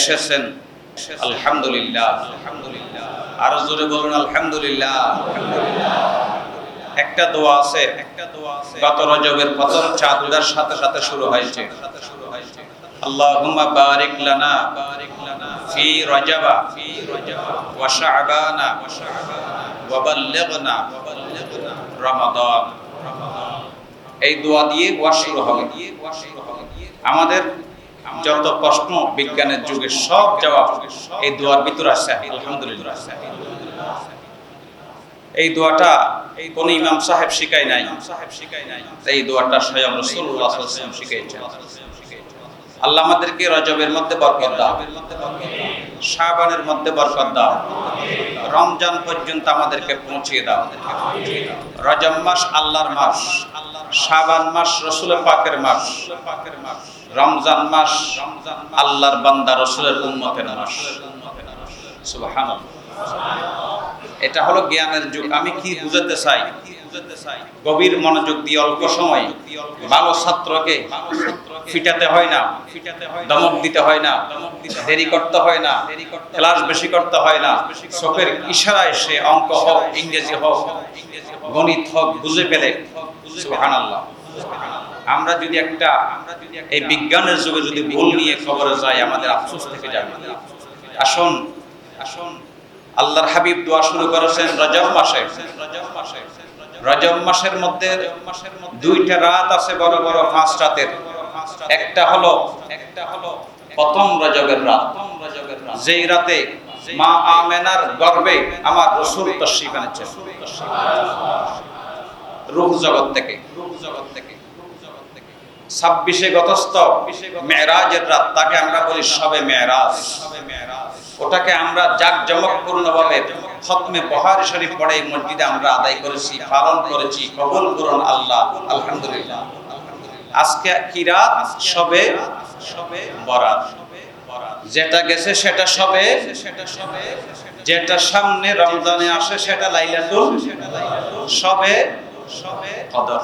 এসেছেন, আলহামদুলিল্লাহ। আরো জোরে বলুন আলহামদুলিল্লাহ। একটা দোয়া আছে, গত রজবের প্রথম চাঁদ উদার সাথে সাথে শুরু হয়েছে। আল্লাহুম্মা বারিক লানা ফি রজবা ওয়া শাবানা ওয়া বাল্লিগনা রমাদান। এই দোয়া দিয়ে ওয়া শুরু হবে। আমাদের যত প্রশ্ন বিজ্ঞানের যুগে সব জবাব এই দোয়ার ভিতরে আছে, আলহামদুলিল্লাহ। এই দোয়াটা কোন ইমাম সাহেব শিখায় নাই, এই দোয়াটা স্বয়ং রাসূলুল্লাহ সাল্লাল্লাহু আলাইহি ওয়াসাল্লাম শিখিয়েছেন। আল্লাহ আমাদেরকে রজবের মধ্যে বরকত দাও, শাবানের মধ্যে বরকত দাও, রমজান পর্যন্ত আমাদেরকে পৌঁছিয়ে দাও। রজব মাস আল্লাহর মাস, শাবান মাস রাসূলের পাকের মাস, রমজান মাস আল্লাহর বান্দা রাসূলের উম্মতের মাস। সুবহানাল্লাহ। এটা হলো জ্ঞানের যুগ। আমি কি বুঝাতে চাই? গভীর মনোযোগ দিয়ে অল্প সময় ভালো ছাত্রকে ফিটাতে হয় না, দমক দিতে হয় না, দেরি করতে হয় না, ক্লাস বেশি করতে হয় না। চোখের ইশারায় সে অঙ্ক হোক, ইংরেজি হোক, গণিত হোক বুঝে ফেলে। সুবহানাল্লাহ। আমরা যদি একটা এই বিজ্ঞানের যুগে যদি ভুল নিয়ে কবরে যাই, আমাদের আফসোস থেকে যাবে। আসুন আল্লাহর হাবিব দোয়া শুরু করেছেন রজব মাসে। রজব মাসের মধ্যে দুইটা রাত আছে, বড় বড় 5 রাতের। একটা হলো প্রথম রজবের রাত, যেই রাতে মা আমেনার গর্ভে আমার রাসূল তাশরীফ এনেছেন রূহ জগৎ থেকে। 26 গতস্থ মেরাজের রাত, তাকে আমরা বলি শবে মেরাজ। ওটাকে আমরা জাঁকজমকপূর্ণভাবে খতমে বুখারী শরীফ পড়ে মসজিদে আমরা আদায় করেছি, পালন করেছি। কবুল করুন আল্লাহ, আলহামদুলিল্লাহ। আজকে কি রাত? শবে বরাত। যেটা গেছে সেটা শবে, যেটা সামনে রমজানে আসে সেটা লাইলাতুল শবে কদর।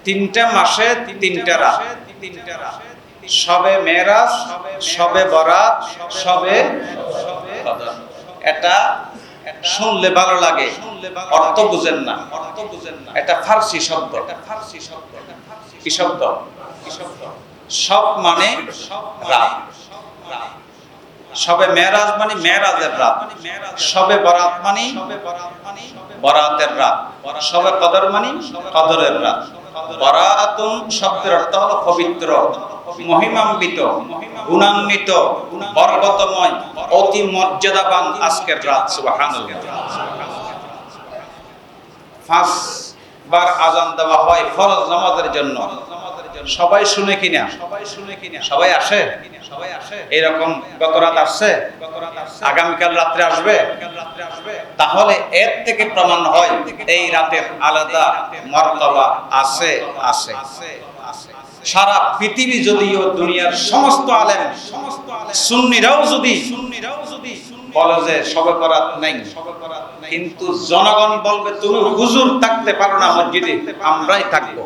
3টা মাসে 3টা রাত, শবে মেরাজ, শবে বরাত, শবে কদর। এটা শুনলে ভালো লাগে, অর্থ বুঝেন না। এটা ফার্সি শব্দ। কি শব্দ? সব মানে রাত। শবে মেরাজ মানে মেরাজের রাত, শবে বরাত মানে বরাতের রাত, শবে কদর মানে কদরের রাত। বরাতুন শব্দের অর্থ হলো পবিত্র, মহিমান্বিত, গুণান্বিত, বরকতময়, অতি মর্যাদাবান আজকের রাত। সুবহানাল্লাহ। 5 বার আযান দেওয়া হয় ফরজ নামাজের জন্য। সবাই শুনে কিনা? সবাই আসে? এরকম গত রাত আসছে, আগামীকাল রাত্রে আসবে। তাহলে এর থেকে প্রমাণ হয় এই রাতের আলাদা মর্তবা আছে। সারা পৃথিবী যদিও দুনিয়ার সমস্ত আলেম সুন্নিরাও যদি বলে যে শবে বরাত নাই, কিন্তু জনগণ বলবে তুমি হুজুর থাকতে পারো না মসজিদে, আমরাই থাকবো।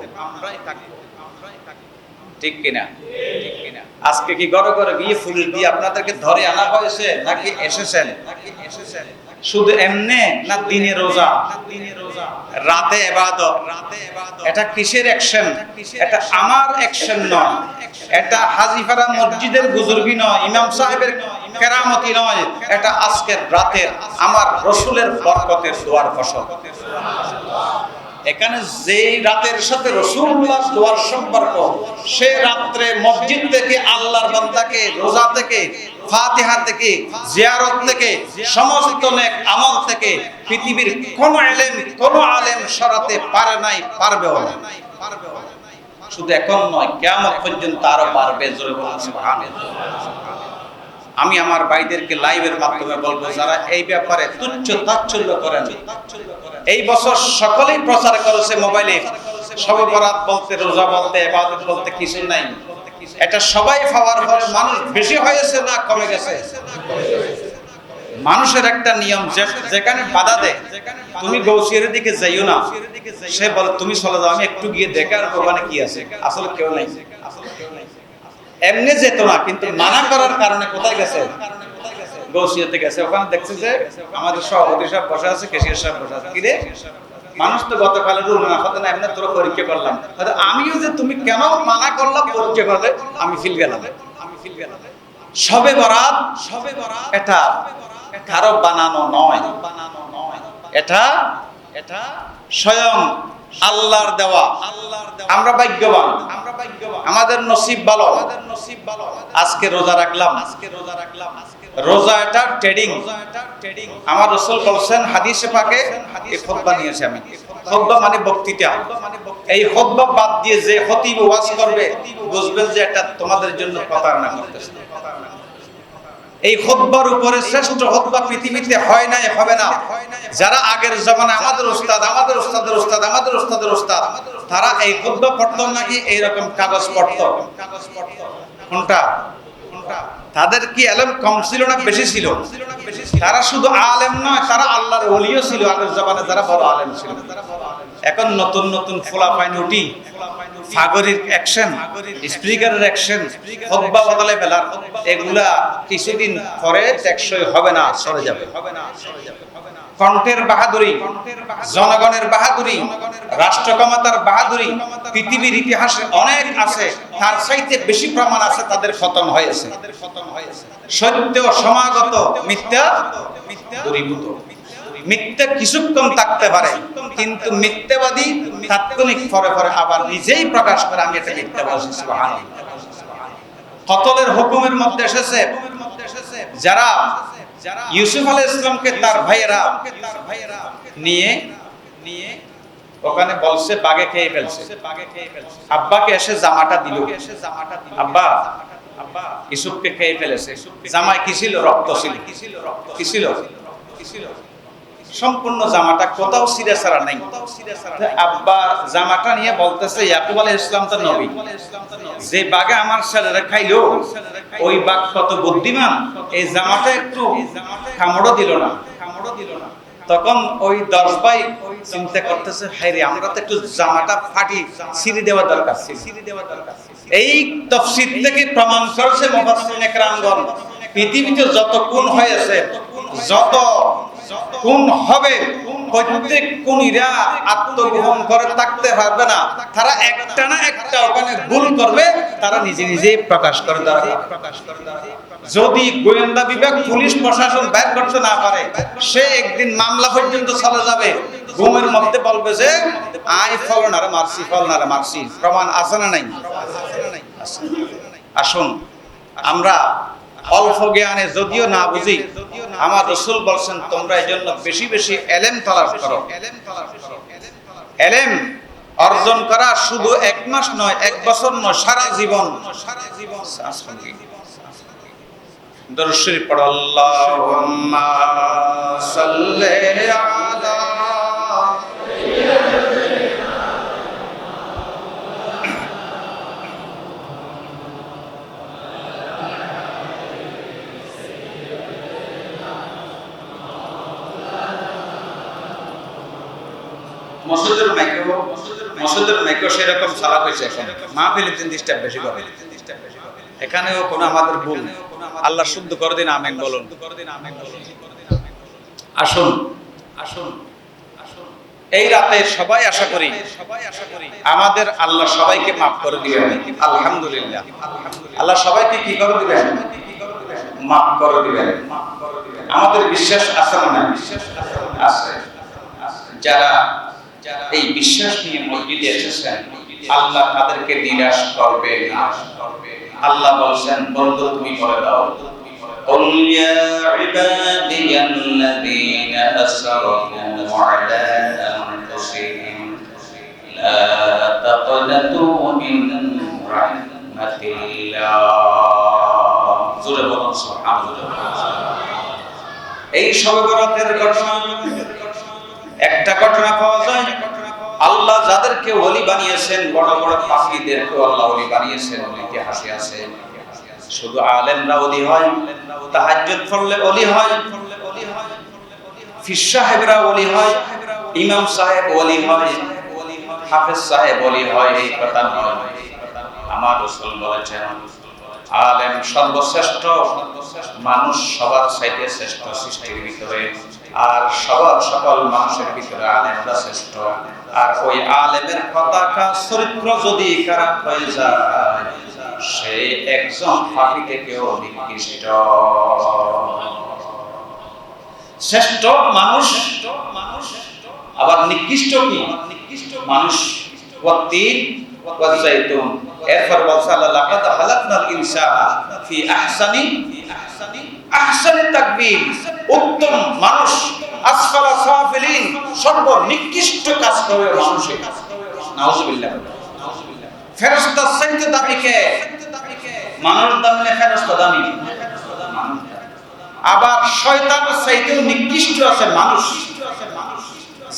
ঠিক কিনা? আজকে কি ঘরে ঘরে গিয়ে ফুল দিয়ে আপনাদেরকে ধরে আনা হয়েছে নাকি এসেছেন? শুধু এমনে না দিনে রোজা, রাতে ইবাদত? এটা কিসের অ্যাকশন? এটা আমার অ্যাকশন নয়, এটা হাজিপাড়া মসজিদের বুজুর্গি নয়, ইমাম সাহেবের কেরামতি নয়, এটা আজকের রাতের আমার রাসূলের বরকতের দোয়ার ফসল। এখানে যেই রাতের সাথে রাসূলুল্লাহ দোয়ার সম্পর্ক, সে রাত্রে মসজিদ থেকে আল্লাহর বান্দাকে রোজা থেকে, ফাতিহা থেকে, জিয়ারত থেকে, সমস্ত নেক আমল থেকে পৃথিবীর কোন আলেম সরাতে পারে নাই, পারবেও না। শুধু এখন নয়, কিয়ামত পর্যন্ত আরো পারবে। জোরে বলুন সুবহানাল্লাহ। আমি আমার ভাইদেরকে লাইভের মাধ্যমে বলবো, যারা এই ব্যাপারে তুচ্ছ তাচ্ছিল্য করেন, এই বছর সকলেই প্রচার করেছে মোবাইলে শবে বরাত বলতে, রোজা বলতে, ইবাদত বলতে কিছু নাই। এটা সবাই পাওয়ার পরে মানুষ বেশি হয়েছে না কমে গেছে? মানুষের একটা নিয়ম, যেখানে বাধা দেয় তুমি গৌসিয়ার দিকে যাইও না, সে বলে তুমি চলে যাও, আমি একটু গিয়ে দেখে আর ওখানে কি আছে। আসলে কেউ নাই। এমনি যেত না, কিন্তু মানা করার কারণে কোথায় গেছে? গৌসিয়াতে গেছে। ওখানে দেখছে যে আমাদের সভাপতি সাহেব বসে আছে, কেশিয়ার সাহেব বসে আছে। কিরে মানুষ তো গতকালের রুল না হতে না, এমনি তোরা পরীক্ষা করলাম, আমিও যে তুমি কেন মানা করলাম পরীক্ষা করলে আমি ফিল গেলাম। শবে বরাত এটা কারো বানানো নয়, এটা স্বয়ং আল্লাহর দেওয়া। আমরা ভাগ্যবান, আমাদের নসিব ভালো। আজকে রোজা রাখলাম, রোজা এটা ট্রেডিং। আমার রাসূল বলেছেন হাদিসে পাকে, এই খুতবা নিয়েছি আমি। খুতবা মানে বক্তৃতা। এই খুতবা বাদ দিয়ে যে খতিব ওয়াজ করবে বুঝবেন যে এটা তোমাদের জন্য প্রতারণা করতেছে। এই খুতবার উপরে শ্রেষ্ঠ খুতবা পৃথিবীতে হয় না, হবে না। যারা আগের জামানায় আমাদের উস্তাদ, আমাদের উস্তাদের উস্তাদ, আমাদের উস্তাদের উস্তাদ, তারা এই খুতবা পড়তো নাকি এইরকম কাগজ পড়তো? কোনটা? তাদের কি ইলম কম ছিল না বেশি ছিল? তারা শুধু আলেম নয়, তারা আল্লাহর ওলিও ছিল আগের জামানায়, যারা বড় আলেম ছিল। এখন নতুন নতুন ফোলাফাইন উঠি, ফাগরির অ্যাকশন, স্পিকারের অ্যাকশন, খুতবা বদলে ফেলার, এগুলা কিছুদিন পরে টেকসই হবে না, সরে যাবে। কণ্ঠের বাহাদুরি, জনগণের বাহাদুরি, রাষ্ট্রক্ষমতার বাহাদুরি পৃথিবীর ইতিহাসে অনেক আছে। তার চাইতে বেশি প্রমাণ আছে তাদের খতম হয়েছে। সত্য সমাগত, মিথ্যা দূরীভূত। মিথ্যা কিছুক্ষণ থাকতে পারে, কিন্তু মিথ্যাবাদী তাৎক্ষণিক পরে পরে আবার নিজেই প্রকাশ করে আমি এটা মিথ্যা বলছি। সুবহানাল্লাহ। কতলের হুকুমের মধ্যে এসেছে যারা ইউসুফ আলাইহিস সালামকে তার ভাইয়েরা নিয়ে ওখানে বলছে বাগে খেয়ে ফেলছে। আব্বাকে এসে জামাটা দিল, আব্বা ইউসুফকে খেয়ে ফেলেছে। জামায় কি ছিল? রক্ত ছিল। কি ছিল? সম্পূর্ণ জামাটা কোথাও ছিঁড়ে ছাড়া নাই। আব্বা জামাটা নিয়ে বলতেছে ইয়াকুব আলাইহিস সালাম তো নবী, যে বাঘে আমার ছেলেরা খাইলো ওই বাঘ কত বুদ্ধিমান, এই জামাটা একটু কামড়ও দিল না। তখন ওই 10 ভাই চিন্তা করতেছে, হায়রে আমরা তো একটু জামাটা ফাটি ছিঁড়ে দেওয়া দরকার। এই তাফসীর থেকে প্রমাণ করছে মুফাসসিরিনে কেরামগণ, পৃথিবীতে যত খুন হয়েছে, যত খুন হবে, প্রত্যেক খুনিরা আত্মগোপন করে থাকতে পারবে না। তারা একটা না একটা ওখানে ভুল করবে, তারা নিজে নিজেই প্রকাশ করে দেবে। যদি গোয়েন্দা বিভাগ, পুলিশ প্রশাসন বের করতে না পারে, সে একদিন মামলা পর্যন্ত চলে যাবে। ঘুমের মধ্যে বলবে যে আই ফলনারে মারছি, ফলনারে মারছি। প্রমাণ আছে না নাই? আসুন আমরা অল্প জ্ঞানে যদিও না বুঝি, আমার রাসূল বলেন তোমরা এই জন্য বেশি বেশি ইলম তালাশ করো। ইলম অর্জন করা শুধু 1 মাস নয়, 1 বছর নয়, সারা জীবন। দরুদ শরীফ পড়ো, আল্লাহুম্মা সাল্লি আলা মসজিদের মাইকো সেরকম চালাক হয়েছে। এখন মাহফিলে 3 স্টেপ বেশি করে, এখানেও কোনো আমাদের ভুল। আল্লাহ শুদ্ধ করে দিন, আমিন বলুন। আসুন এই রাতে সবাই আশা করি আমাদের আল্লাহ সবাইকে মাফ করে দিবেন। আলহামদুলিল্লাহ, আল্লাহ সবাইকে কি করে দিবেন? মাফ করে দিবেন। আমাদের বিশ্বাস আছে না? আছে। যারা এই বিশ্বাস নিয়ে মসজিদে এসেছেন, আল্লাহ তাদেরকে নিরাশ করবে না। আল্লাহ বলেন, বন্ধু তুমি বলে দাও, قل يا عبادي الذين أسرفوا على أنفسهم لا تقنطوا من رحمة الله। জোরে বলুন সুবহানাল্লাহ। এই শবে বরাতের ঘটনা, একটা ঘটনা পাওয়া যায়, আল্লাহ যাদেরকে ওলি বানিয়েছেন, বড় বড় পাপীদেরকে আল্লাহ ওলি বানিয়েছেন। ইতিহাসে আছে শুধু আলেমরা ওলি হয়, তাহাজ্জুদ পড়লে ওলি হয়, পীর সাহেবরা ওলি হয়, ইমাম সাহেব ওলি হয়, হাফেজ সাহেব ওলি হয়, এই কথা নয়। আমার রাসূল বলেছেন আলেম সর্বশ্রেষ্ঠ মানুষ, সবার চাইতে শ্রেষ্ঠ সৃষ্টির ভিতরে, আর সবার সকল মানুষের ভিতরে আলেমরা শ্রেষ্ঠ। আর ওই আলেমের পতাকা চরিত্র যদি খারাপ হয়ে যায়, সে একজন ফাঁকি থেকেও নিকৃষ্ট। শ্রেষ্ঠ মানুষ আবার নিকৃষ্ট কি মানুষ? ওয়াতিন ওয়াজাইতুন। এরপর বলছে আল্লাহ লাকাদ খালাকনাল ইনসানা ফি আহসানি তাকবীর। উত্তম মানুষ, আসফালা সাফিলিন, সর্বনিকৃষ্ট কাজ করে মানুষে। নাউজুবিল্লাহ। ফেরেশতা চাইতে দামি কে? মানুষ দামি না ফেরেশতা দামি? আবার শয়তানের চাইতেও নিকৃষ্ট আছে মানুষ,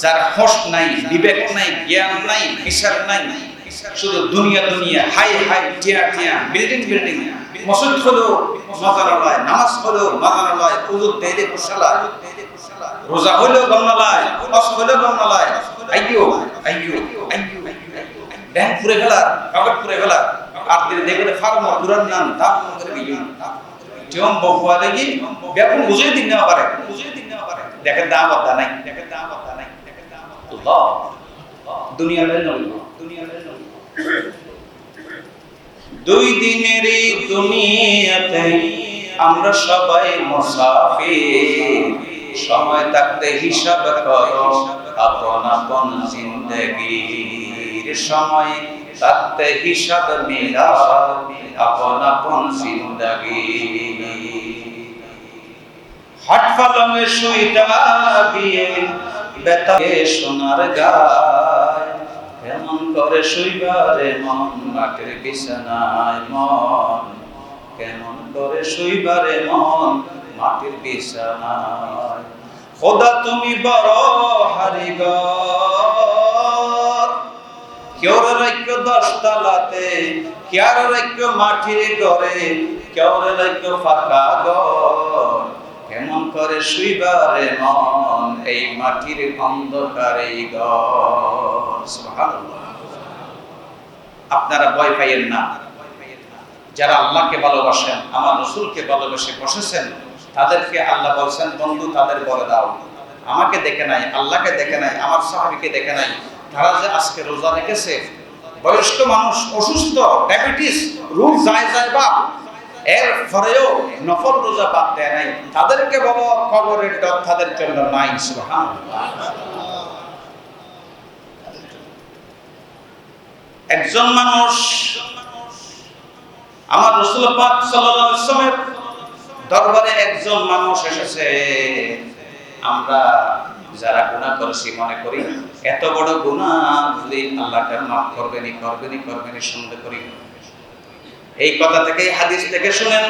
যার হোশ নাই, বিবেক নাই, জ্ঞান নাই, বিচার নাই, শুধু দুনিয়া দুনিয়া, হাই হাই, টিয়া টিয়া, বিল্ডিং বিল্ডিং, মসজিদ হলো মাজারালয়, নামাজ হলো মাজারালয়, উযু দেইলে কুশালায়, রোজা হলো গমনালয়, হজ হলো গমনালয়। আইয়ো আইয়ো আইয়ো, ব্যাংক পুরে ফেলার, কাগজ পুরে ফেলার, আর দিন দেখলে ফার্মা পুরান নাম দাম করে গিয়ে যেমন বকুয়া দেখি ব্যাপক বুঝিয়ে দিন নেওয়া পারে, দেখেন দাম বাদা নাই, আল্লাহ দুনিয়ার দুই দিনেরই দুনিয়াতে আমরা সবাই মুসাফির, সময় থাকতে হিসাব করো আপন আপন জিন্দেগির, সময় থাকতে হিসাব মিলাও আপন আপন জিন্দেগি। হাট পালঙে শুইতা বিয়ে বেতাকে সোনার গায়, কেমন করে শুইবারে মন মাটির বিছানায় মন, কেমন করে শুইবারে মন মাটির বিছানায়। খোদা তুমি বড় হারিগর, কেউ রাইক্য 10 তলাতে, কেউ রাইক্য মাটির ঘরে, কেউ রাইক্য ফাঁকা ঘর, কেমন করে শুইবারে মন এই মাটির অন্ধকারে ঘর। সুবহানাল্লাহ। আপনারা ভয় পাইয়েন না, যারা আল্লাহকে ভালোবাসেন, আমার রাসূলকে ভালোবেসে বসেছেন, তাদেরকে আল্লাহ বলছেন বন্ধু তাদের বলে দাও, আমাকে দেখে নাই, আল্লাহকে দেখে নাই, আমার সাহাবীকে দেখে নাই, তারা যে আজকে রোজা রেখেছে, বয়স্ক মানুষ, অসুস্থ, ডায়াবেটিস, রোগ যায় যায় বা এর পরেও নফল রোজা বাদ দেয় নাই, তাদেরকে বলো কবরের ডর তাদের জন্য নাই। সুবহানাল্লাহ। একজন মানুষ, আমার রাসূল পাক সাল্লাল্লাহু আলাইহি ওয়াসাল্লামের দরবারে একজন মানুষ এসেছে। আমরা যারা গুনাহ করেছি মনে করি এত বড় গুনাহ যদি আল্লাহকে মাফ করবেনই সন্দেহ করি। এই কথা থেকে, হাদিস থেকে শুনেন,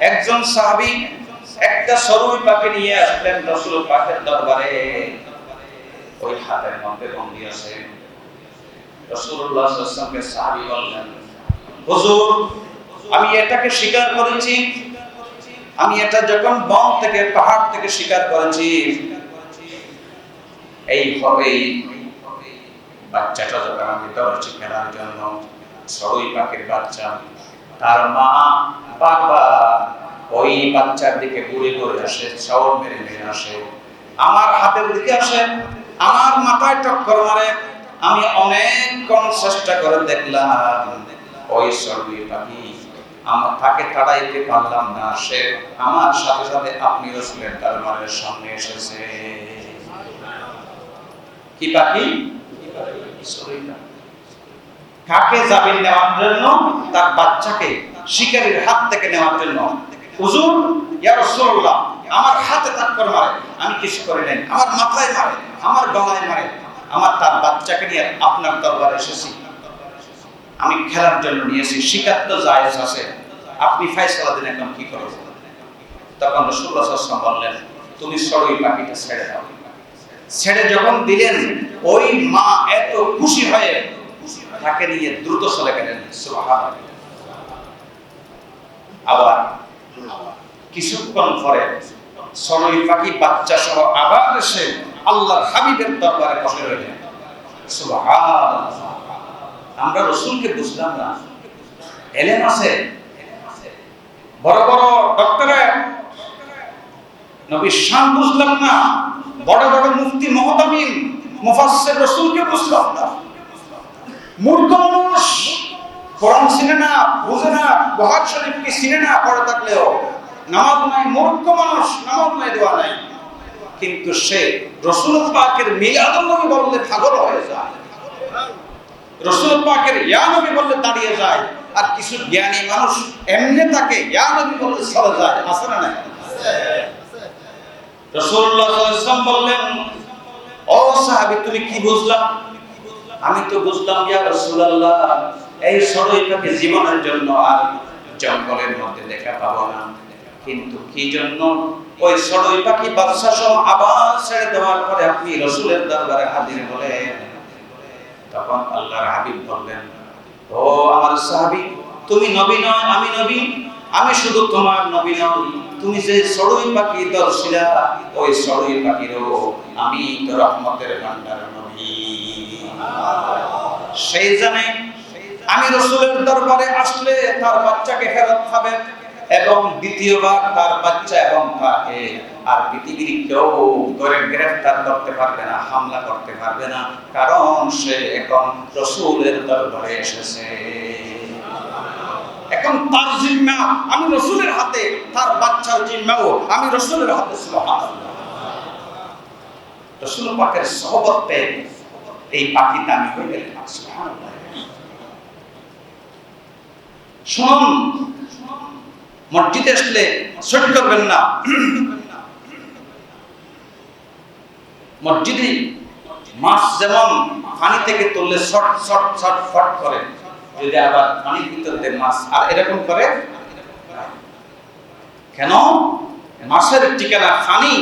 একজন সাহাবী একটা সরুই পাখি নিয়ে আসলেন রাসূল পাকের দরবারে। ওই হাতের মধ্যে বন্দী আছে। রাসূলুল্লাহ সাল্লাল্লাহু আলাইহি ওয়াসাল্লামকে সাহাবী বললেন, হুজুর আমি এটাকে শিকার করেছি, আমি এটা যখন বন থেকে পাহাড় থেকে শিকার করেছি, এই বাচ্চাটা যখন আমি ধরেছি খেলার জন্য, সরুই পাখির বাচ্চা, তার মা বারবার ওই বাচ্চার দিকে ঘুরে ঘুরে আসে, চাউল মেরে মেরে আসে, আমার হাতের দিকে আসে, আমার মাথায় টক্কর মারে। আমি অনেকক্ষণ চেষ্টা করে দেখলাম ওই সরুই পাখি আমার তাকে তাড়াইতে পারলাম না, সে আমার সাথে সাথে আপনি রাসূলের দরবারের সামনে এসেছে। কি পাখি? সরুই পাখি। কাকে যাবেন নেওয়ার জন্য? তার বাচ্চাকে শিকারীর হাত থেকে নেওয়ার জন্য। হুজুর ইয়া রাসূলুল্লাহ, আমার হাতে টক্কর মারে, আমি কিছু করি নাই, আমার মাথায় মারে, আমার গলায় মারে, আমার তার বাচ্চাকে নিয়ে আপনার দরবারে এসেছি, আমি খেলার জন্য নিয়েছি, শিকার তো জায়েজ আছে, আপনি ফয়সালা দিন এখন কি করব? তখন রাসূলুল্লাহ সাল্লাল্লাহু আলাইহি ওয়াসাল্লাম বললেন, তুমি সরুই পাখিটা ছেড়ে দাও। ছেড়ে যখন দিলেন, ওই মা এত খুশি হয়ে তাকে নিয়ে দ্রুত চলে গেলেন। সুবহানাল্লাহ। আবার কিছুক্ষণ পরে সরুই পাখি বাচ্চা সহ আবার এসে আল্লাহর হাবিবের দরবারে বসে রইলেন। সুবহানাল্লাহ। আমরা রাসূলকে বুঝলাম না, এলেম আছে বড় বড় ডক্টরেট নবীর শান বুঝলাম না, বড় বড় মুফতি মুহতামিম মুফাসসির রাসূলকে বুঝলাম না, মূর্খ মানুষ কোরআন চিনে না, বুঝে না, বুখারী শরীফকে চিনে না, পড়ে থাকলেও নামাজ নাই, মূর্খ মানুষ, নামাজ নাই, দোয়া নাই, কিন্তু সে রাসূল পাকের মিলাদুন নবী বললে পাগল হয়ে যায়, রাসূল পাকের ইয়া নবী বললে দাঁড়িয়ে যায়, আর কিছু জ্ঞানী মানুষ এমনি তাকে ইয়া নবী বললে চলে যায়। আছে না নাই? রাসূলুল্লাহ সাল্লাল্লাহু আলাইহি ওয়াসাল্লাম বললেন, ও সাহাবী তুমি কি বুঝলা? আমি তো বুঝলাম ইয়া রাসূলুল্লাহ, এই সরইটাকে জীবনের জন্য আর জঙ্গলের মধ্যে দেখা পাবো না, কিন্তু কি জন্য? ওই সরই পাখি বাদশা সহ আবার ছেড়ে দেওয়ার পরে আপনি রাসূলের দরবারে হাজির হলেন। তখন আল্লাহর হাবিব বললেন, ও আমার সাহাবী, তুমি নবী নয়, আমি নবী, আমি শুধু তোমার নবী নই, তুমি যে সরই পাখি দর্শিলা, ওই সরই পাখিরও আমি তো রহমতের ভান্ডার নবী। সেই জানে আমি রাসূলের দরবারে আসলে তার বাচ্চাকে ফেরত খাবে, এবং দ্বিতীয়বার তার বাচ্চা এবং তাকে আর পৃথিবীর কেউ ধরে গ্রেফতার করতে পারবে না, হামলা করতে পারবে না, কারণ সে এখন রাসূলের দরবারে এসেছে। এখন তার জিম্মা আমি রাসূলের হাতে, তার বাচ্চার জিম্মাও আমি রাসূলের হাতে। সুবহানাল্লাহ। রাসূল পাকের সুহবত পেয়ে এই পাখি দামি হয়ে গেল। সুবহানাল্লাহ। শুনুন, মসজিদে আসলে শর্ট করবেন না। মসজিদে মাছ যেমন পানি থেকে তুললে শর্ট শর্ট শর্ট ফট করে, যদি আবার পানির ভিতর দিয়ে মাছ আর এরকম করে কেন? মাছের ঠিকানা পানি,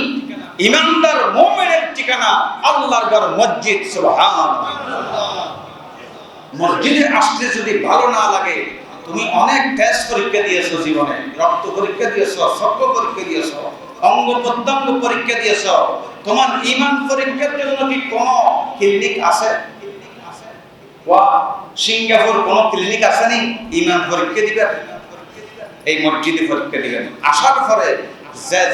ইমানদার মুমিনের ঠিকানা আল্লাহর ঘর মসজিদ। সুবহানাল্লাহ। মসজিদে আসলে যদি ভালো না লাগে, তুমি অনেক টেস্ট পরীক্ষা দিয়েছো জীবনে, রক্ত পরীক্ষা দিয়েছো, শক্ত পরীক্ষা দিয়েছো, অঙ্গ প্রত্যঙ্গ পরীক্ষা দিয়েছো, তোমার ঈমান পরীক্ষার জন্য কি কোনো ক্লিনিক আছে? সিঙ্গাপুর কোন ক্লিনিক আছে নি ঈমান পরীক্ষা দিবেন? এই মসজিদে পরীক্ষা দিবেন। আসার পরে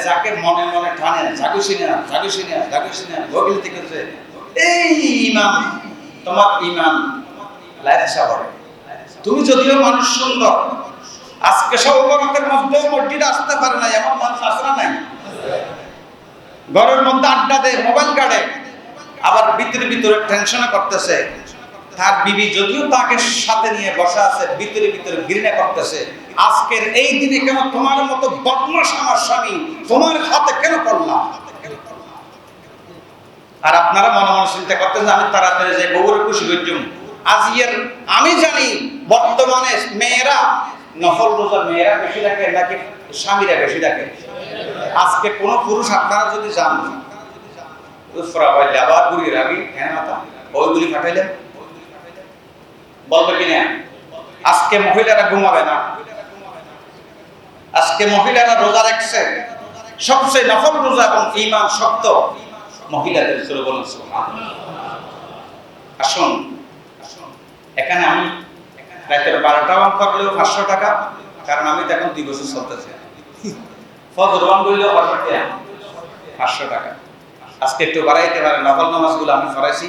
যাকে মনে মনে টানে, জাগুসিনা গভীর থেকে এই ঈমান, তোমার ঈমান লাইফ সাবরে। তুমি যদিও মানুষ সুন্দর, আজকে সৌবরতের মধ্যে মসজিদে আসতে পারে না এমন মানুষ আছে না নাই? ঘরের মধ্যে আড্ডা দেয়, মোবাইল কাটে, আবার ভিতরে ভিতরে টেনশনে করতেছে। তার বিবি যদিও তাকে সাথে নিয়ে বসা আছে, ভিতরে ভিতরে ঘৃণা করতেছে, আজকের এই দিনে কেন তোমার মতো বদমাশ আমার স্বামী তোমার হাতে কেন পড়লাম? আর আপনারা মনে মনে চিন্তা করতেছেন আমি তাড়াতাড়ি যাই বউরে খুশি করছুম। আজকের আমি জানি বর্তমানে মেয়েরা, নফল রোজা মেয়েরা বেশি রাখে নাকি স্বামীরা বেশি রাখে? আজকে কোন পুরুষ আপনারা যদি যান আবার ঘুরিয়ে রাখি, হ্যাঁ মাতা ওইগুলি পাঠাইলেন বলবে কিনা? আজকে মহিলারা ঘুমাবে না, আজকে মহিলারা রোজা রাখছে, সবচেয়ে নফল রোজা এবং ঈমান শক্ত মহিলাদের। চলে বলুন সুবহানাল্লাহ। আসুন, এখানে আমি রাতের 12টা ওয়ান করলেও 500 টাকা, কারণ আমি তো এখন 2 বছর চলতেছে। ফজর ওয়ান করলেও 500 টাকা। আজকে একটু বাড়াইতে পারে, নফল নামাজগুলো আমি ফরাইছি।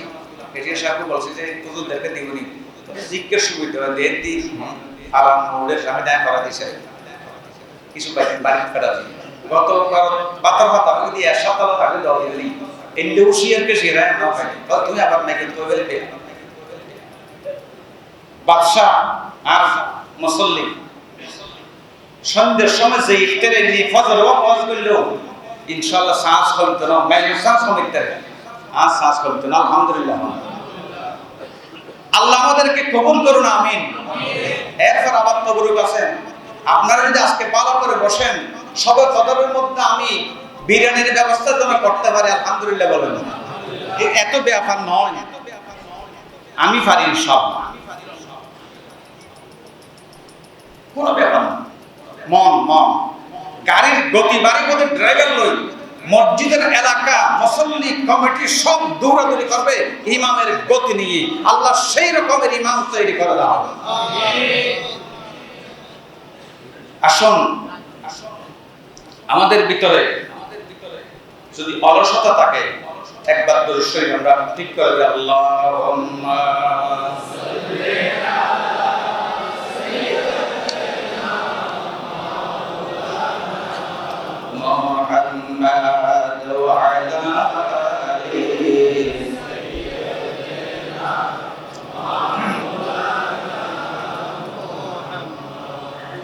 এটির সাহেব বলছি যে হুজুরদেরকে দিবনি, জিজ্ঞেস সুবিধা দেন দি আরাম মোড়ের সামনে দায় করা দিছে কিছু বাড়ি ফেরা। গত বাতার হাত আমি দিয়ে এক সপ্তাহ আগে দেওয়া দিলি এন্ডে উশিয়ারকে সেরায় না হয়, তুমি আবার নাকি তো বলবে বাদশা আর মুসল্লি সন্ধ্যের সময় যে ইফতারে নিয়ে ফজর ওয়াজ করলো ইনশাআল্লাহ শ্বাস হইতো না, মেজর শ্বাস হইতে আর শ্বাস হইতো না। আলহামদুলিল্লাহ, আল্লাহ আমাদেরকে কবুল করুন, আমিন। এরপর আবার তবরুক আছেন, আপনারা যদি আজকে ভালো করে বসেন, সবে কদরের মধ্যে আমি বিরিয়ানির ব্যবস্থা যেন করতে পারি, আলহামদুলিল্লাহ বলেন। এত ব্যাপার নয়, আমি পারি সব, কোনো ব্যাপার না। মন গাড়ির গতি বাড়ি করে ড্রাইভার লই, মসজিদের এলাকা মুসল্লি কমিটি সব দৌড়াদৌড়ি করবে ইমামের গতি নিয়ে। আল্লাহ সেই রকমের ইমাম তৈরি করে দাও। আসুন, আমাদের ভিতরে যদি অলসতা থাকে, একবার দরুদ শরীফ আমরা ঠিক করে দিই, আল্লাহুম্মা মুহাম্মাদ ওয়া আলা আলিহি।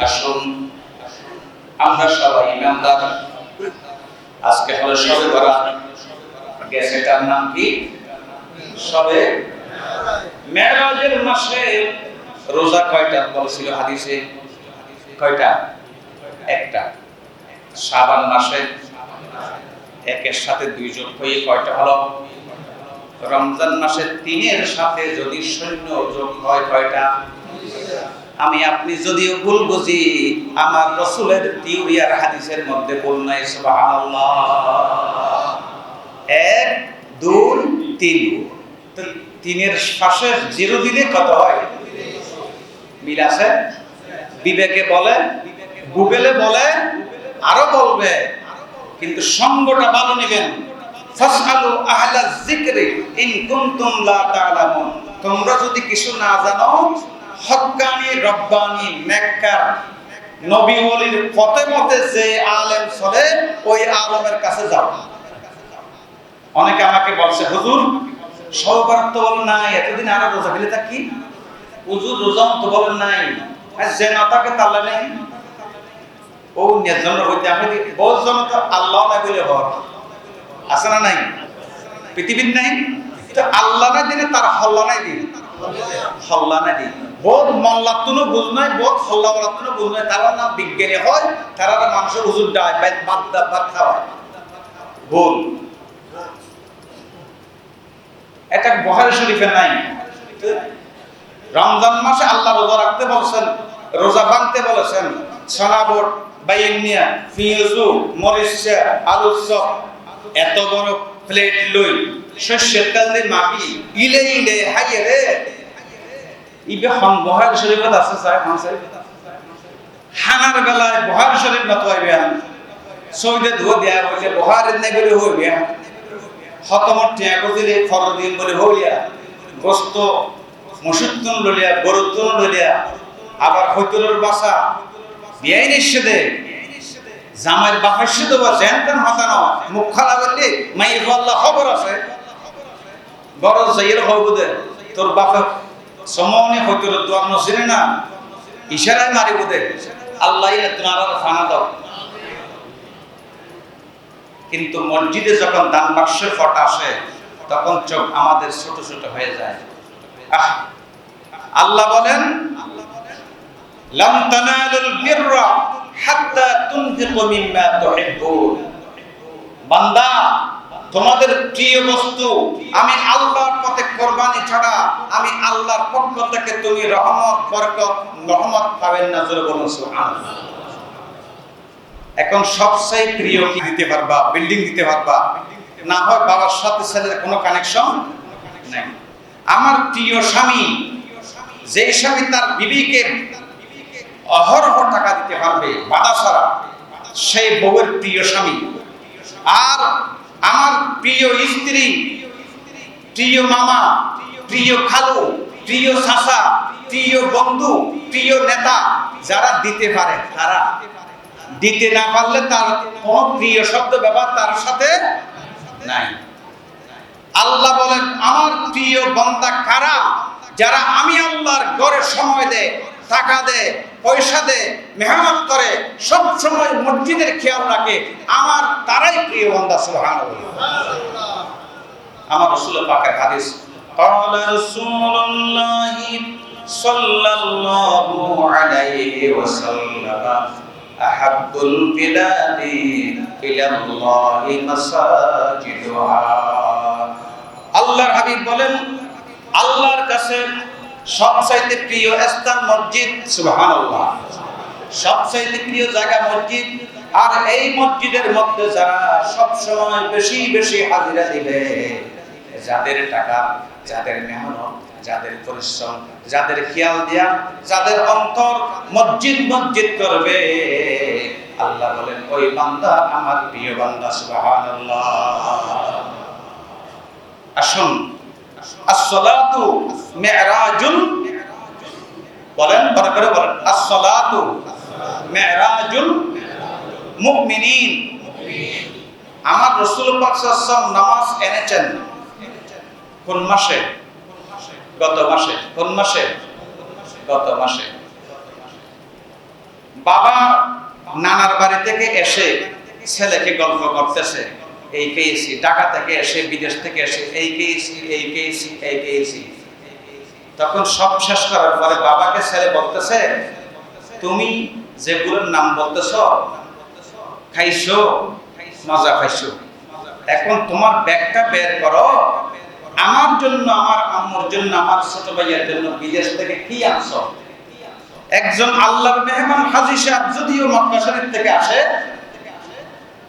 আসুন আমরা সবাই ইমানদার। আজকে হলো শবে বরাত, এটার নাম কি? শবে মেরাজের মাসে রোজা কয়টা বলেছিল হাদিসে? কয়টা? একটা। শাবান মাসে একের সাথে 2 যোগ হয়ে কয়টা হলো? রমজান মাসে 3-এর সাথে যদি শূন্য যোগ হয় কয়টা? আমি আপনি যদিও ভুল বুঝি, আমার রাসূলের থিওরি আর হাদিসের মধ্যে ভুল নাই। সুবহানাল্লাহ। 1 2 3, তো 3-এর পাশে 0 দিলে কত হয়? মিল আছে? বিবেকে বলে, গুগলে বলে, আরো বলবে, কিন্তু সঙ্গটা ভালো নেবেন। ফাসআলু আহলায যিকরি ইন কুনতুম লা তা'লামুন। তোমরা যদি কিছু না জানো, হক্কানি রব্বানি নেককার নবী ওলির পথে মতে যে আলেম চলে, ওই আলেমের কাছে যাও। অনেকে আমাকে বলছে, হুজুর সবার তো বলেন নাই, এতদিন আরো রোজা ফেলে থাকি, হুজুর রোজা তো বলেন নাই, আর যে না থাকে তাহলে নেই। ও নির্জন হইতে আমি বহুত জন তো আল্লাহ নাই বলে হর আছে না নাই? পৃথিবীর নাই তো আল্লাহ না দিনে তার হল্লা নাই দিন, হল্লা নাই দিন। বহুত মল্লাতুনো বুঝ নাই, বহুত হল্লা বলাতুনো বুঝ নাই। তারা না বিজ্ঞানী হয়, তারা মানুষের হুজুর দেয়, ভাত খাওয়ায়। ভুল। এটা বুখারী শরীফে নাই। রমজান মাসে আল্লাহ রোজা রাখতে বলেছেন, রোজা ভাঙতে বলেছেন। সনাবট, বাইনিয়া, ফিউজু, মরিচা, আলুর চপ, এত বড় প্লেট লই, শস্যের তেল দিয়ে মাখি, ইলে ইলে হাইয়ে রে। ইবে হন বুখারী শরীফে আছে স্যার, হানার বেলায় বুখারী শরীফ না তো আইবে, সৌদে ধুয়ে দেয়া হইছে বুখারী নাই বলে হইবে, খতমত টিয়া কইলে ফরদিন বলে হইয়া, গোস্ত মসুদ্দন ললিয়া, গরুদ্দন ললিয়া, আবার হইতুরের বাসা বিয়াই নিষেধে, জামাইয়ের বাপের সাথে বা জেনতেন হতানো, মুখ খালা বললি মাইর আল্লাহ খবর আছে, বড় যাইয়ের হবুদে তোর বাপের সমনে হইতুরের দোয়ার নছিনে না, ইশারায় মারিব দে, আল্লাহ তোমার ফানা দাও। কিন্তু মসজিদে যখন দান বাক্সের ফটা আসে, তখন চোখ আমাদের ছোট ছোট হয়ে যায়। আল্লাহ বলেন, লান তানালুল বিররা হাত্তা তুনফিকু মিম্মা তুহিব্বুন। বান্দা, তোমাদের প্রিয় বস্তু আমি আল্লাহর পথে কুরবানি ছাড়া আমি আল্লাহর পক্ষ থেকে তুমি রহমত বরকত রহমত পাবেন না। জোরে বলুন সুবহানাল্লাহ। এখন সবচেয়ে প্রিয় কি দিতে পারবা? বিল্ডিং দিতে পারবা, না হয় বাবার সাথে ছেলের কোনো কানেকশন নাই। আমার প্রিয় স্বামী, যে স্বামী তার বিবিকে অহরহ টাকা দিতে পারবে বাধা ছাড়া, সেই বউয়ের প্রিয় স্বামী। আর আমার প্রিয় স্ত্রী, প্রিয় মামা, প্রিয় খালু, প্রিয় চাচা, প্রিয় বন্ধু, প্রিয় নেতা, যারা দিতে পারে, তারা দিতে না পারলে তার কোন প্রিয় শব্দ ব্যবহার তার সাথে নাই। আল্লাহ বলেন, আমার প্রিয় বান্দা কারা? যারা আমি আল্লাহর ঘরে সময় দেয়, টাকা দেয়, পয়সা দেয়, মেহনত করে, সব সময় মসজিদের খেয়াল রাখে, আমার তারাই প্রিয় বান্দা। সুবহানাল্লাহ। আমার রাসূল পাকের হাদিস, ক্বালা রাসূলুল্লাহ সাল্লাল্লাহু আলাইহি ওয়াসাল্লাম, আহাব্বুল বিলাদি ইলাল্লাহি মাসাজিদুহা। আল্লাহর হাবিব বলেন, আল্লাহর কাছে সবচাইতে প্রিয় স্থান মসজিদ। সুবহানাল্লাহ। সবচাইতে প্রিয় জায়গা মসজিদ। আর এই মসজিদের মধ্যে যারা সব সময় বেশি বেশি হাজিরা দিবে, যাদের টাকা, যাদের মেহনত, যাদের পরিশ্রম, যাদের খেয়াল দেয়া, যাদের অন্তর মসজিদ মসজিদ করবে, আল্লাহ বলেন ওই বান্দা আমার প্রিয় বান্দা। সুবহানাল্লাহ। আসুন, as-salatu মি'রাজুল, বলেন বড় করে বলেন, as-salatu মি'রাজুল মুমিনিন। আমার রাসূল পাক সাল্লাল্লাহু আলাইহি ওয়াসাল্লাম নামাজ এনেছেন কোন মাসে? গত মাসে। কোন মাসে? গত মাসে। বাবা নানার বাড়ি থেকে এসে ছেলেকে গল্প করতেছে, এই পেয়েছি, ঢাকা থেকে এসে, বিদেশ থেকে এসে এই পেয়েছি, এই পেয়েছি, এই পেয়েছি। তখন সব শেষ করার পরে বাবাকে ছেলে বলতেছে, তুমি যেগুলোর নাম বলতেছো, খাইছো, মজা খাইছো, এখন তোমার ব্যাগটা বের করো, আমার জন্য, আমার আম্মুর জন্য, আমার ছোট ভাইয়ের জন্য বিদেশ থেকে কি আনছো? একজন আল্লাহর মেহমান হাজী সাহেব যদিও মক্কা শরীফ থেকে আসে,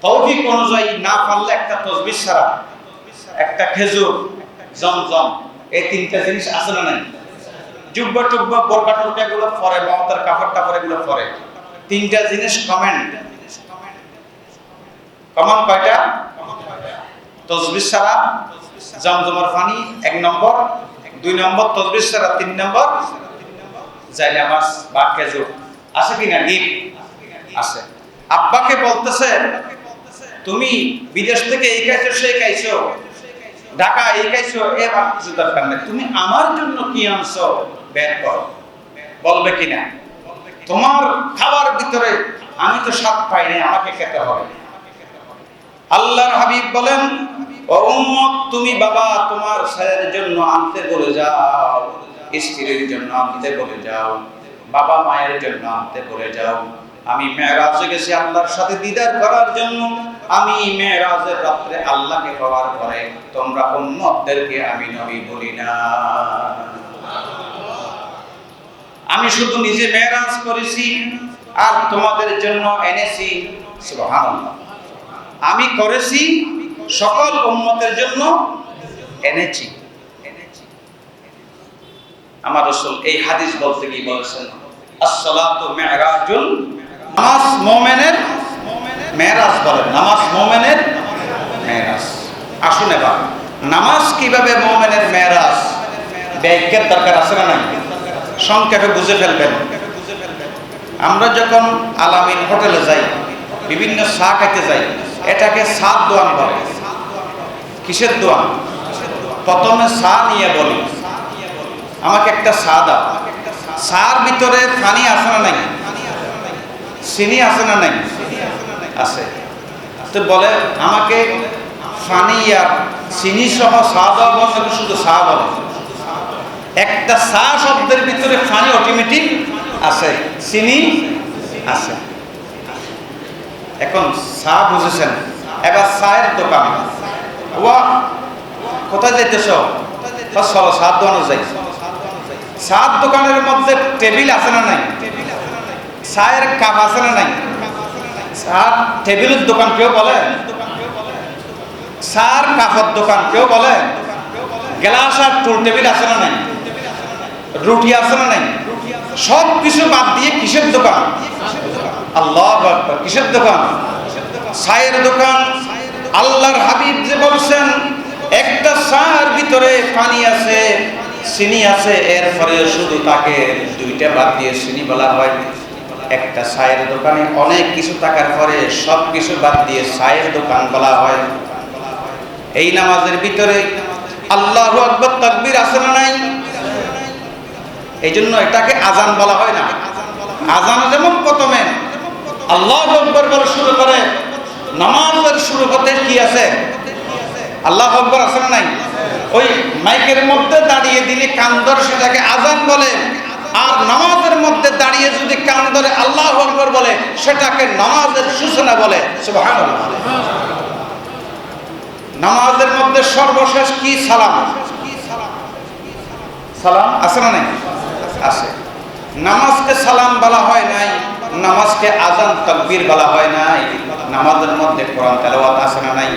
তৌফিক অনুযায়ী না পারলে একটা তাসবিহ ছাড়া, একটা খেজুর, জমজম, এই তিনটা জিনিস আছে না নাই? জুব্বা টুব্বা বোরকা টোরকা গুলো পরে, মাথার কাপড় টাপড় এগুলো পরে, তিনটা জিনিস কমন কয়টা? তাসবিহ ছাড়া জমজমের পানি 1 নম্বর, 2 নম্বর তাসবিহ ছাড়া 3 নম্বর জায়নামাজ বা খেজুর। আছে কিনা? গিফট আছে। আব্বাকে বলতেছে, তুমি বিদেশ থেকে এই খাইছো, সেই খাইছো, ঢাকা এই খাইছো, এবার কিছু দরকার নেই, তুমি আমার জন্য কি আনছো বের করো। বলবে কিনা? তোমার খাবার ভিতরে আমি তো স্বাদ পাই নাই, আমাকে খেতে হবে। আল্লাহর হাবিব বলেন, ও উম্মত, তুমি বাবা তোমার ছেলের জন্য আনতে বলে যাও, স্ত্রীর জন্য আনতে বলে যাও, বাবা মায়ের জন্য আনতে বলে যাও। আমি মেরাজে গেছি আল্লাহর সাথে দিদার করার জন্য। আমি মেরাজের রাত্রে আল্লাহকে পাওয়ার পরে তোমরা উম্মতদেরকে আমি নবী বলি না। আমি শুধু নিজে মেরাজ করেছি আর তোমাদের জন্য এনেছি। সুবহানাল্লাহ। আমি করেছি, সকল উম্মতের জন্য এনেছি। আমার রাসূল এই হাদিস বলতে কি বলেছেন? as-salatu mi'rajul, নামাজ মুমিনের মেরাজ বলেন, নামাজ মুমিনের মেরাজ। আসুন এবার নামাজ কিভাবে মুমিনের মেরাজ, ব্যাখ্যার দরকার আছে না নাই? সংক্ষেপে বুঝে ফেলবেন। আমরা যখন আলামিন হোটেলে যাই, বিভিন্ন চা খেতে যাই, এটাকে সাদ দোয়ান বলে। কিসের দোয়ান? প্রথমে চা নিয়ে বলি, আমাকে একটা চা দাও। চার ভিতরে পানি আছে না নাই? চিনি আছে না নাই? আছে। তো বলে আমাকে পানি আর চিনি সহ চা দাও, বলছে শুধু চা বলে। একটা চা শব্দের ভিতরে পানি অটোমেটিক আছে, চিনি আছে। এখন চা বুঝেছেন, এবার চায়ের দোকান। ওয়া কোথায় যাইতেছ? চলো চা দোকানে যাই। চার দোকানের মধ্যে টেবিল আছে না নাই? চায়ের কাপ আছে না নাই? চার টেবিলের দোকান কেউ বলে? চার কাপের দোকান কেউ বলে? গ্লাস আর টুল টেবিল আছে না নাই? রুটি আছে না নাই? সব কিছু বাদ দিয়ে কিসের দোকান? আল্লাহু আকবার। কিসের দোকান? চায়ের দোকান। আল্লাহর হাবিব যে বলছেন, একটা চায়ের ভিতরে পানি আছে, চিনি আছে, এরপরে শুধু তাকে দুইটা বাদ দিয়ে চিনি বলা হয়। একটা চায়ের দোকানে অনেক কিছু থাকার পরে সব কিছু বাদ দিয়ে চায়ের দোকান বলা হয়। এই নামাজের ভিতরে আল্লাহু আকবার তাকবীর আছে না নাই? এই জন্য এটাকে আজান বলা হয় না। আজান যেমন প্রথমে আল্লাহু আকবার বলে শুরু করে, নামাজের শুরু হতে কি আছে? আল্লাহু আকবার আছে না নাই? ওই মাইকের মধ্যে দাঁড়িয়ে দিলে কান ধরে সেটাকে আজান বলে, আর নামাজের মধ্যে দাঁড়িয়ে যদি কান ধরে আল্লাহু আকবার বলে সেটাকে নামাজের সূচনা বলে। সুবহানাল্লাহ। নামাজের মধ্যে সর্বশেষ কি? সালাম। সালাম আছে না নাই? আছে। নামাজকে সালাম বলা হয় নাই, নামাজকে আজান তাকবীর বলা হয় নাই। নামাজের মধ্যে কোরআন তেলাওয়াত আছে না নাই?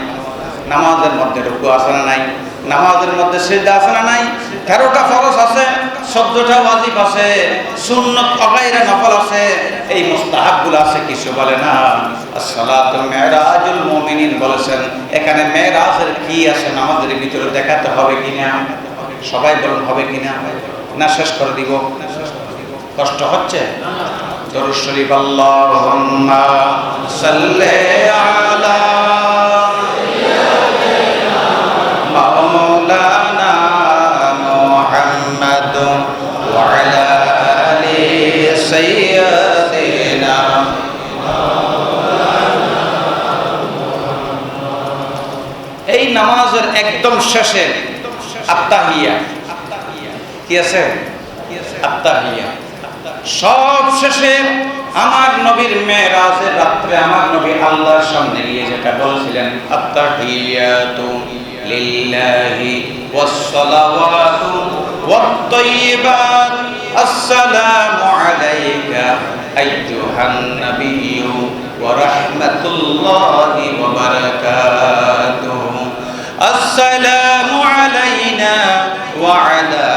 নামাজের মধ্যে রুকু আছে না নাই? নামাজের মধ্যে সিজদা আছে না নাই? 13টা ফরজ আছে, 14টা ওয়াজিব আছে, সুন্নাত অগাইরা নফল আছে, এই মুস্তাহাবগুলো আছে, কিছু বলে না। as-salatu mi'rajul mu'minin বলেছেন, এখানে মেরাজের কি আছে নামাজের ভিতরে দেখাতে হবে কিনা? সবাই বলুন হবে কিনা? না শেষ করে দিব? কষ্ট হচ্ছে? দরুদ শরীফ আল্লাহুম্মা সাল্লি আলা মাওলানা মুহাম্মাদ ওয়া আলা আলি সাইয়্যিদিনা। এই নামাজের একদম শেষে আত্তাহিয়া কি আছে? আত্তাহিয়া সব শেষে আমার নবীর মেরাজের রাত্রে আমার নবী আল্লাহর সামনে গিয়ে যেটা বলেছিলেন, আত্তাহিয়াতু লিল্লাহি ওয়াস সালাওয়াতু ওয়াত তাইয়্যিবাত আসসালামু আলাইকা আইয়ুহান নাবিয়্যু ওয়া রাহমাতুল্লাহি ওয়া বারাকাতুহু আসসালামু আলাইনা ওয়া আলা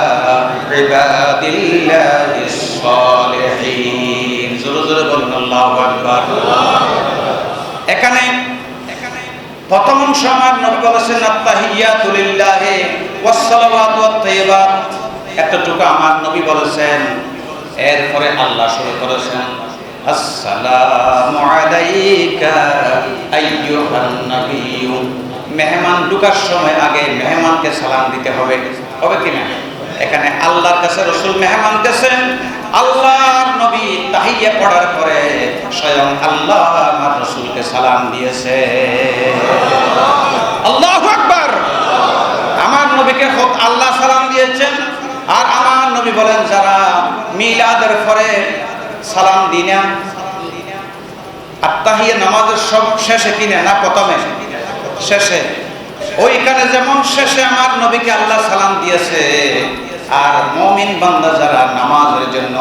ইবাদিল্লাহিস সালিহিন। জোরে জোরে বলুন আল্লাহু আকবার। এখানে প্রথম অংশ আমার নবী বলেছেন আত্তাহিয়াতু লিল্লাহি ওয়াস সালাওয়াতু ওয়াত তাইয়্যিবাত, এতটুকু আমার নবী বলেছেন। এরপরে আল্লাহ শুরু করেছেন আসসালামু আলাইকা আইয়ুহান নাবিয়্যু। মেহমান ঢোকার সময় আগে মেহমানকে সালাম দিতে হবে, হবে কিনা? এখানে আল্লাহর কাছে রাসূল মেহমান গেছেন, আল্লাহর নবী তাহিয়া পড়ার পরে স্বয়ং আল্লাহ আমার রাসূলকে সালাম দিয়েছে। আল্লাহু আকবার। আমার নবীকে খোদ আল্লাহ সালাম দিয়েছেন। আর আমার নবী বলেন, যারা মিলাদের পরে সালাম দিই না, আত্তাহিয়া নামাজের সব শেষে কিনা না প্রথমে? শেষে। ওইখানে যেমন শেষে আমার নবীকে আল্লাহ সালাম দিয়েছে, আর মুমিন বান্দা যারা নামাজের জন্য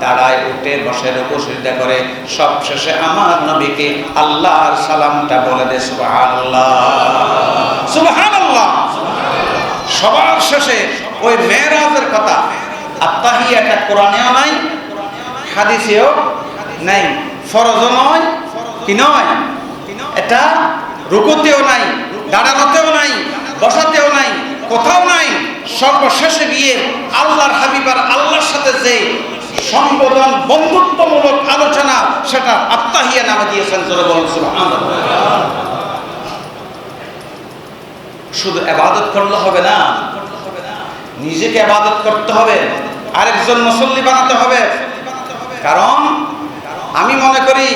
দাঁড়ায়, উঠে, বসে, রুকু সিজদা করে, সব শেষে আমার নবীকে আল্লাহর সালামটা বলে দে সুবহানাল্লাহ, সুবহানাল্লাহ। সবার শেষে ওই মেরাজের কথা। আত্তাহিয়াটা কোরআনেও নাই, হাদিসেও নাই, ফরজও নয়, কি নয়? এটা রুকুতেও নাই, দাঁড়ানোতেও নাই, বসাতেও নাই, কোথাও নাই। সর্বশেষে গিয়ে আল্লাহর হাবিবার আল্লাহর সাথে যে সম্বোধন, বন্ধুত্বমূলক আলোচনা, সেটা আত্তাহিয়া নামে দিয়েছেন। জোরে বলুন সুবহানাল্লাহ। শুধু ইবাদত করলে হবে না, নিজেকে ইবাদত করতে হবে, আরেকজন মুসল্লি বানাতে হবে। কারণ আমি মনে করি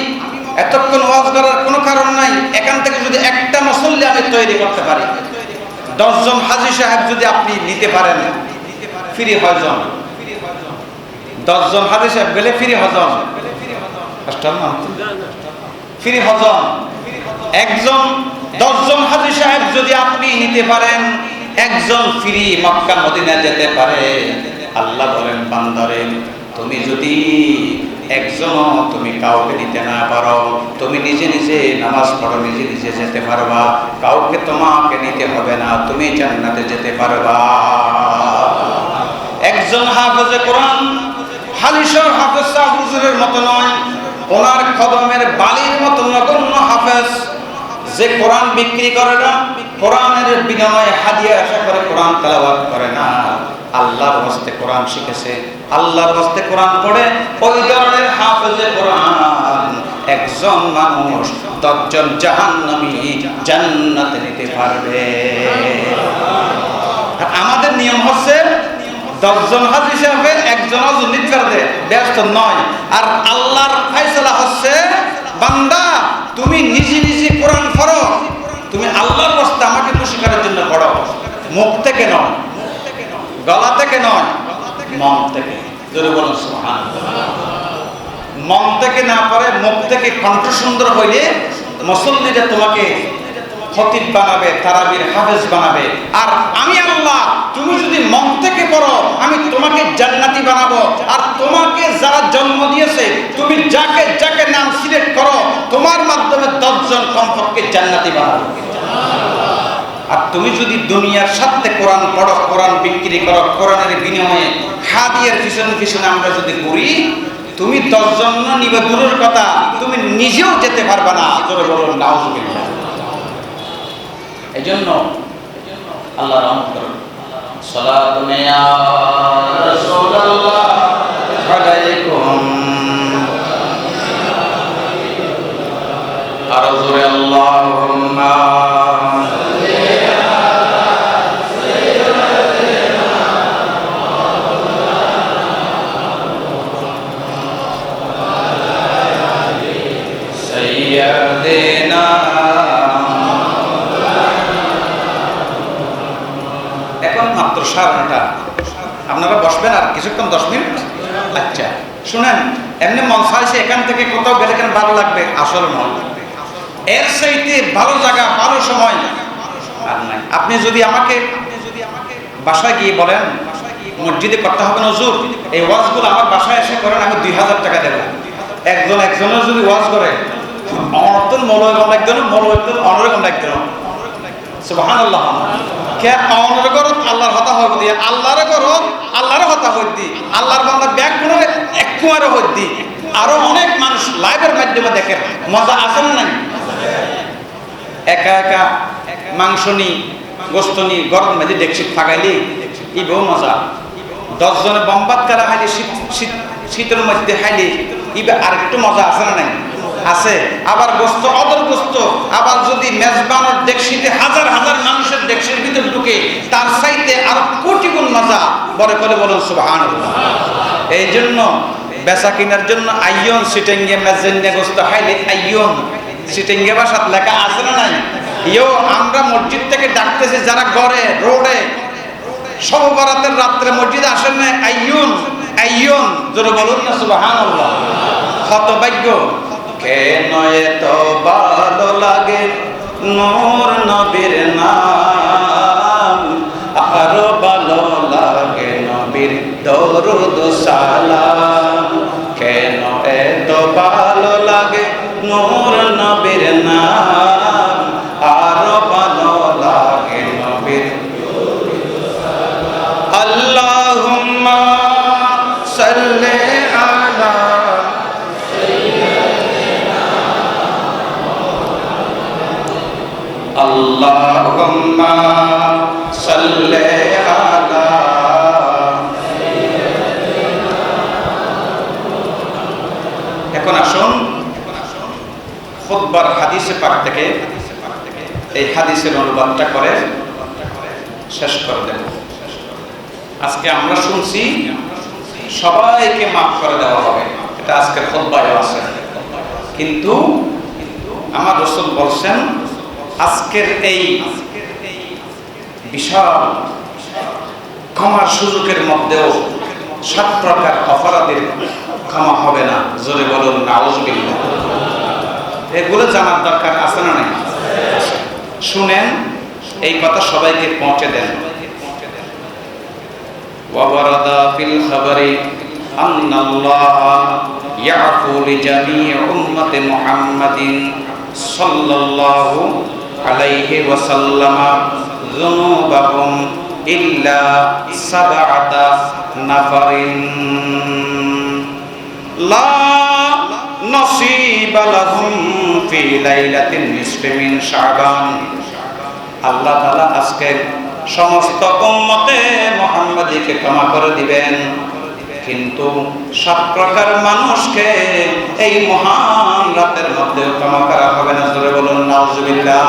এতক্ষণ ওয়াজ করার কোনো কারণ নাই। এখান থেকে যদি একটা মুসল্লি আমি তৈরি করতে পারি, 10 জন হাজী সাহেব যদি আপনি নিতে পারেন, ফ্রি হজম। 10 জন হাজী সাহেব গেলে ফ্রি হজম, ফ্রি হজম। একজন 10 জন হাজী সাহেব যদি আপনি নিতে পারেন, একজন ফ্রি মক্কা মদিনা যেতে পারে। আল্লাহ বলেন, বান্দারে তুমি যদি একজন তুমি কাউকে দিতে না পারো, তুমি নিজে নিজে নামাজ পড়ো, নিজে নিজে যেতে পারবা, কাউকে তোমাকে নিতে হবে না, তুমি জান্নাতে যেতে পারবা। একজন হাফেজে কোরআন হালিশর হাফেজ সাহেব হুজুরের মতো নয়, ওনার কদমের বালির মতো নগণ্য হাফেজ, যে কোরআন বিক্রি করে না, কোরআনের বিনিময়ে হাদিয়া আশা করে কোরআন তেলাওয়াত করে না, আল্লাহর হস্তে কোরআন শিখেছে, আল্লাহর হস্তে কোরআন পড়ে, ওই ধরনের হাফেজে কোরআন একজন মানুষ 10 জন জাহান্নামী জান্নাতে নিতে পারবে। আর আমাদের নিয়ম হচ্ছে 10 জন হাজী সাহেবের একজন ওযু নিতে পারবে, ব্যস্ত নয়। আর আল্লাহর ফয়সালা হচ্ছে, বান্দা তুমি নিজে নিজে কোরআন পড়ো, তুমি আল্লাহর রাস্তায় আমাকে খুশি করার জন্য পড়ো, মুখ থেকে নয়, গলা থেকে নয়, মন থেকে। জোরে বলুন সুবহানাল্লাহ। মন থেকে না পড়ে, মুখ থেকে কণ্ঠ সুন্দর হইলে মুসল্লিরা তোমাকে খতিব বানাবে, তারাবির হাফেজ বানাবে। আর আমি আল্লাহ, তুমি যদি মন থেকে পড়ো, আমি তোমাকে জান্নাতি বানাবো। আর তোমাকে যারা জন্ম দিয়েছে, তুমি যাকে যাকে নাম সিলেক্ট করো, তোমার মাধ্যমে 10 জন কমপক্ষে জান্নাতি বানাবো। আর তুমি যদি দুনিয়ার সাথে কোরআন পড়ো, কোরআন বিক্রি করো, কোরআনের বিনিময়ে হাদিয়ার পিছনে পিছনে আমরা যদি ঘুরি, তুমি 10 জন নিবে দূরের কথা, তুমি নিজেও যেতে পারবে না। জোরে বলুন নাউজুবিল্লাহ। এজন্য আল্লাহ রহমত করুন। সালাতুন ইয়া রাসূলুল্লাহ আলাইকুম আর জোরে আল্লাহুম্মা সাইয়্যিদিনা। এখন মাত্র 9:30, আপনারা বসবেন আর কিছুক্ষণ 10 মিনিট। আচ্ছা শুনেন, এমনি মন চাইছে এখান থেকে কোথাও গেলে কেন ভালো লাগবে, আসলে মন এর চাইতে ভালো জায়গা ভালো সময় আর নাই। আপনি যদি আমাকে বাসায় গিয়ে বলেন মসজিদে করতে হবে না হুজুর, এই ওয়াজগুলো আমার বাসায় এসে করেন, আমি 2000 টাকা দেব। একজনের যদি ওয়াজ করে অনর্থন মৌলবান একজন, মৌলবান অনরকম একজন। সুবহানাল্লাহ। কে অনর করত আল্লাহর হতা হই দি, আল্লাহর করত আল্লাহর হতা হই দি, আল্লাহর বান্দা ব্যাক করে এক কুয়ারে হই দি। আরো অনেক মানুষ লাইভের মাধ্যমে দেখেন, মজা আসেন না? একা একা মাংস নি গোস্ত নি গরম মাঝে ডেকশিট ফাগাইলি ই বহু মজা। 10 জনে বম্বাত করা খাইলে শীতের মধ্যে খাইলে ইবে আরেকটু মজা আছে না নাই? আছে। আবার গোস্ত অদর গোস্ত, আবার যদি মেজবানের ডেকশিতে হাজার হাজার মানুষের ডেকশির ভিতর ঢুকে, তার চাইতে আরো কোটি গুণ মজা। বড় করে বলুন সুবহানাল্লাহ। এই জন্য বেচা কিনার জন্য আইয়ন সিটেঙ্গে মেজেন্নে গোস্ত খাইলে আইয়ন সিটেঙ্গে ভাষাত লেখা আছে না নাই? ইয়ো আমরা মসজিদ থেকে ডাকতেছি যারা ঘরে রোডে সব বরাতের রাত্রে মসজিদে আসেন না, আইয়ুন আইয়ুন জোরে বলুন না সুবহানাল্লাহ। হতভাগ্য কেন এত ভালো লাগে নূর নবীর নাম, আরো ভালো লাগে নবীর দরুদ সালাম। কেন এত ভালো লাগে নূর নবীর নাম, আরো ভালো লাগে নবীর দরুদ সালাম। আল্লাহুম্মা সাল্লি আলা আল্লাহুম্মা সাল্লি আলা। এখন আসুন খুতবার হাদিসে পাক থেকে এই হাদিসের অনুবাদটা করে শেষ করে দেব। আজকে আমরা শুনছি সবাইকে মাফ করে দেওয়া হবে, এটা আজকের খুতবায় আছে। কিন্তু আমার রাসূল বলছেন আজকের এই বিশাল ক্ষমার সুযোগের মধ্যেও 7 প্রকার অপরাধের ক্ষমা হবে না। জোরে বলুন নাউজুবিল্লাহ। এগুলো জানার দরকার আছে না নাই? শুনেন, এই কথা সবাইকে পৌঁছে দেন। ওয়াবারাদা ফিল খাবারি আন্নাল্লাহ ইয়াফু লিজামিই উম্মতি মুহাম্মাদিন সাল্লাল্লাহু আলাইহি ওয়াসাল্লাম যুনুবাহুম ইল্লা 7 নাফারিন লা নসিবা লাহুম ফি লাইলাতিন নিসফি মিন শাবান। আল্লাহ তাআলা আজকে সমস্ত উম্মতে মুহাম্মাদীকে ক্ষমা করে দিবেন, কিন্তু 7 প্রকার মানুষকে এই মহান রাতের মধ্যে ক্ষমা করা হবে না। জোরে বলুন নাউজুবিল্লাহ।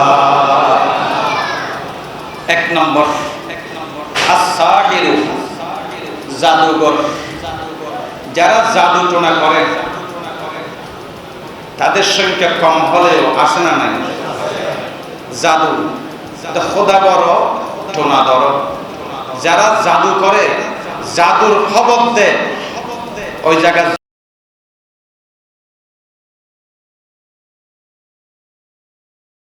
1 নম্বর আস-সাহিরু, জাদুকর। যারা জাদু টোনা করে তাদের সংখ্যা কম হলেও আসে না নাই? জাদু খোদা বড় টোনা ধরো। যারা জাদু করে, জাদুর খবর দেয় ওই জায়গা